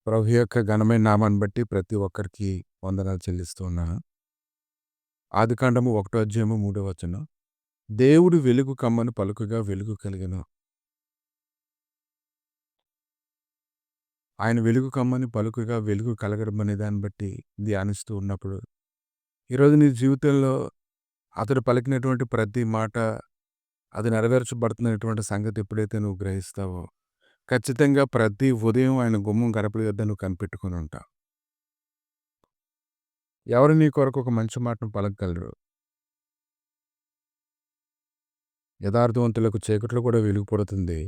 ప్రభు యొక్క ఘనమైన నామాన్ని బట్టి ప్రతి ఒక్కరికి వందనాలు చెల్లిస్తూ ఉన్నాను. ఆదికాండము 1 అధ్యాయము 3 వచనం. దేవుడు వెలుగు కమ్మని పలుకగా వెలుగు కలిగెను. ఆయన వెలుగు కమ్మని పలుకగా వెలుగు కలగడం అనే దాన్ని బట్టి ధ్యానిస్తూ ఉన్నప్పుడు, ఈరోజు నీ జీవితంలో అతడు పలికినటువంటి ప్రతి మాట అది నెరవేర్చబడుతున్నటువంటి సంగతి ఎప్పుడైతే నువ్వు గ్రహిస్తావో, ఖచ్చితంగా ప్రతి ఉదయం ఆయన గుమ్మం గడపల యొద్ద నువ్వు కనిపెట్టుకొని ఉంటావు. ఎవరు నీ కొరకు ఒక మంచి మాటను పలకగలరు? యథార్థవంతులకు చీకట్లో కూడా వెలుగు పుడుతుంది.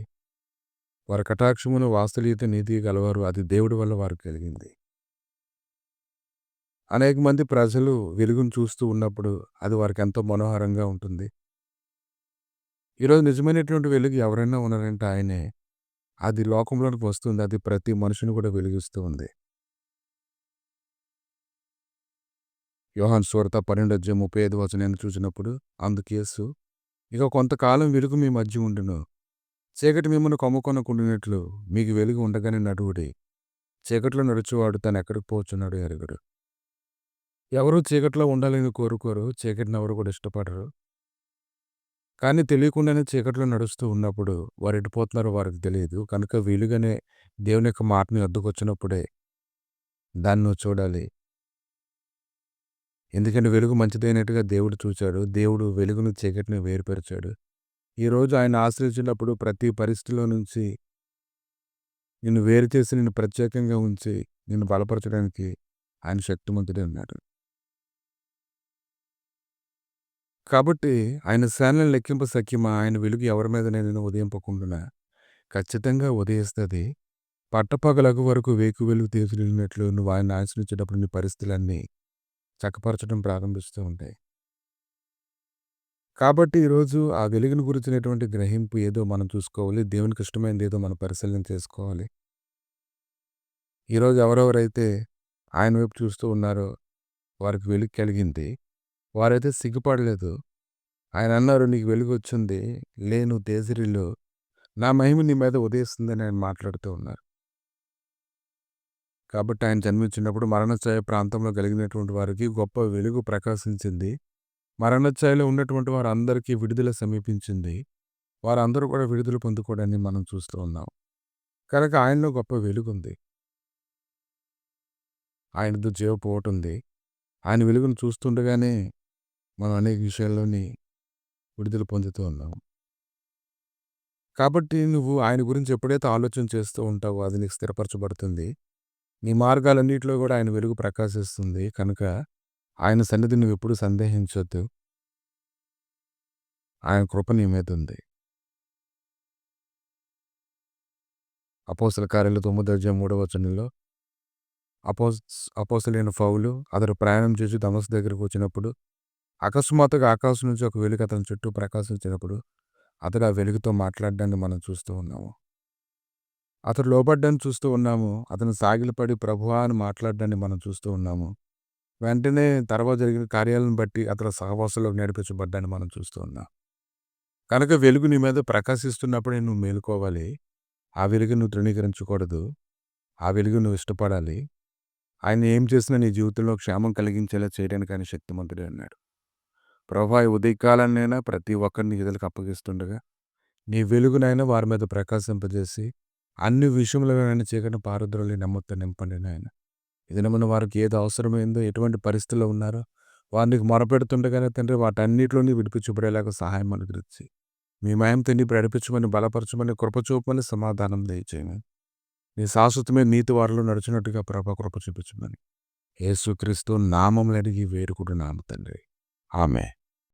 వారి కటాక్షమును వాత్సల్యత నీతి గలవారు, అది దేవుడి వల్ల వారికి కలిగింది. అనేక మంది ప్రజలు వెలుగును చూస్తూ ఉన్నప్పుడు అది వారికి ఎంతో మనోహరంగా ఉంటుంది. ఈరోజు నిజమైనటువంటి వెలుగు ఎవరైనా ఉన్నారంటే ఆయనే. అది లోకంలోనికి వస్తుంది. అది ప్రతి మనిషిని కూడా వెలిగిస్తూ ఉంది. యోహాను సువార్త 12 అధ్యాయం 35 చూసినప్పుడు అందుకు యేసు, ఇక కొంతకాలం వెలుగు మీ మధ్య ఉండును. చీకటి మిమ్మల్ని కమ్ముకొనకుండినట్లు మీకు వెలుగు ఉండగానే నడువుడి. చీకట్లో నడుచువాడు తను ఎక్కడికి పోచున్నాడో ఎరుగడు. ఎవరు చీకట్లో ఉండాలని కోరుకోరు. చీకటిని ఎవరు కూడా ఇష్టపడరు. కానీ తెలియకుండానే చీకట్లో నడుస్తూ ఉన్నప్పుడు వారు ఎటుపోతున్నారో వారికి తెలియదు. కనుక వెలుగనే దేవుని యొక్క మాట నీ వద్దకు వచ్చినప్పుడే దాన్ని నువ్వు చూడాలి. ఎందుకంటే వెలుగు మంచిదైనట్టుగా దేవుడు చూచాడు. దేవుడు వెలుగును చీకటిని వేరుపరిచాడు. ఈరోజు ఆయన ఆశ్రయించినప్పుడు ప్రతి పరిస్థితిలో నుంచి నిన్ను వేరు చేసి నిన్ను ప్రత్యేకంగా ఉంచి నిన్ను బలపరచడానికి ఆయన శక్తిమంతుడే ఉన్నాడు. కాబట్టి ఆయన సేనలను లెక్కింప సఖ్యమా, ఆయన వెలుగు ఎవరి మీద నేను ఉదయింపకుండునా, ఖచ్చితంగా ఉదయిస్తుంది. పట్టపగలగు వరకు వేకు వెలుగు తీర్చినట్లు నువ్వు ఆయన ఆశ్రయించేటప్పుడు నీ పరిస్థితులన్నీ చక్కపరచడం ప్రారంభిస్తూ ఉంటాయి. కాబట్టి ఈరోజు ఆ వెలుగుని గురించినటువంటి గ్రహింపు ఏదో మనం చూసుకోవాలి. దేవునికి ఇష్టమైనది ఏదో మనం పరిశీలన చేసుకోవాలి. ఈరోజు ఎవరెవరైతే ఆయన వైపు చూస్తూ ఉన్నారో వారికి వెలుగు కలిగింది. వారైతే సిగ్గుపడలేదు. ఆయన అన్నారు, నీకు వెలుగు వచ్చింది, లేను తేజరిల్లు, నా మహిమ నీ మీద ఉదయిస్తుందని ఆయన మాట్లాడుతూ ఉన్నారు. కాబట్టి ఆయన జన్మించినప్పుడు మరణఛాయ ప్రాంతంలో కలిగినటువంటి వారికి గొప్ప వెలుగు ప్రకాశించింది. మరణఛాయలో ఉన్నటువంటి వారందరికీ విడుదల సమీపించింది. వారందరూ కూడా విడుదల పొందుకోవడాన్ని మనం చూస్తూ ఉన్నాం. కనుక ఆయనలో గొప్ప వెలుగుంది. ఆయనతో జీవపోవటుంది. ఆయన వెలుగును చూస్తుండగానే మనం అనేక విషయాల్లోని విడుదల పొందుతూ ఉన్నాం. కాబట్టి నువ్వు ఆయన గురించి ఎప్పుడైతే ఆలోచన చేస్తూ ఉంటావో అది నీకు స్థిరపరచబడుతుంది. నీ మార్గాలన్నిటిలో కూడా ఆయన వెలుగు ప్రకాశిస్తుంది. కనుక ఆయన సన్నిధి నువ్వు ఎప్పుడు సందేహించొద్దు. ఆయన కృప నీ మీద ఉంది. అపోస్తల కార్యాలు 9 అధ్యాయం 3 అపోస్తలుడైన పౌలు అతడు ప్రయాణం చేసి దమస్కు దగ్గరకు వచ్చినప్పుడు అకస్మాత్తుగా ఆకాశం నుంచి ఒక వెలుగు అతని చుట్టూ ప్రకాశించినప్పుడు అతడు ఆ వెలుగుతో మాట్లాడడాన్ని మనం చూస్తూ ఉన్నాము. అతడు లోబడ్డాన్ని చూస్తూ ఉన్నాము. అతను సాగిలపడి ప్రభువా అని మాట్లాడడాన్ని మనం చూస్తూ ఉన్నాము. వెంటనే తర్వాత జరిగిన కార్యాలను బట్టి అతడు సహవాసంలోకి నడిపించబడ్డాన్ని మనం చూస్తూ ఉన్నాం. కనుక వెలుగు నీ మీద ప్రకాశిస్తున్నప్పుడే నువ్వు మేలుకోవాలి. ఆ వెలుగు నువ్వు తృణీకరించకూడదు. ఆ వెలుగు నువ్వు ఇష్టపడాలి. ఆయన ఏం చేసినా నీ జీవితంలో క్షేమం కలిగించేలా చేయడానికి ఆయన శక్తిమంతుడే అన్నాడు. ప్రభువా, ఈ ఉదయకాలాన్నైనా ప్రతి ఒక్కరిని ఎదులకు అప్పగిస్తుండగా నీ వెలుగునైనా వారి మీద ప్రకాశింపజేసి అన్ని విషయంలోనైనా చీకటిని పారద్రోలి నెమ్మదితో నింపండి నాయన. ఇది నమ్మిన వారికి ఏది అవసరమైందో, ఎటువంటి పరిస్థితుల్లో ఉన్నారో వారికి మొరపెడుతుండగానే తండ్రి వాటన్నిటిలోని విడిపించబడేలాగా సహాయం అనుగ్రహించి మీ మహిమ తండ్రి నడిపించమని, బలపరచమని, కృపచూపమని, సమాధానం దయచేయమని, నీ శాశ్వతమైన నీతి వారిలో నడిచినట్టుగా ప్రభా కృప చూపించమని యేసుక్రీస్తు నామములో అడిగి వేడుకుంటున్నాము తండ్రి. ఆమేన్.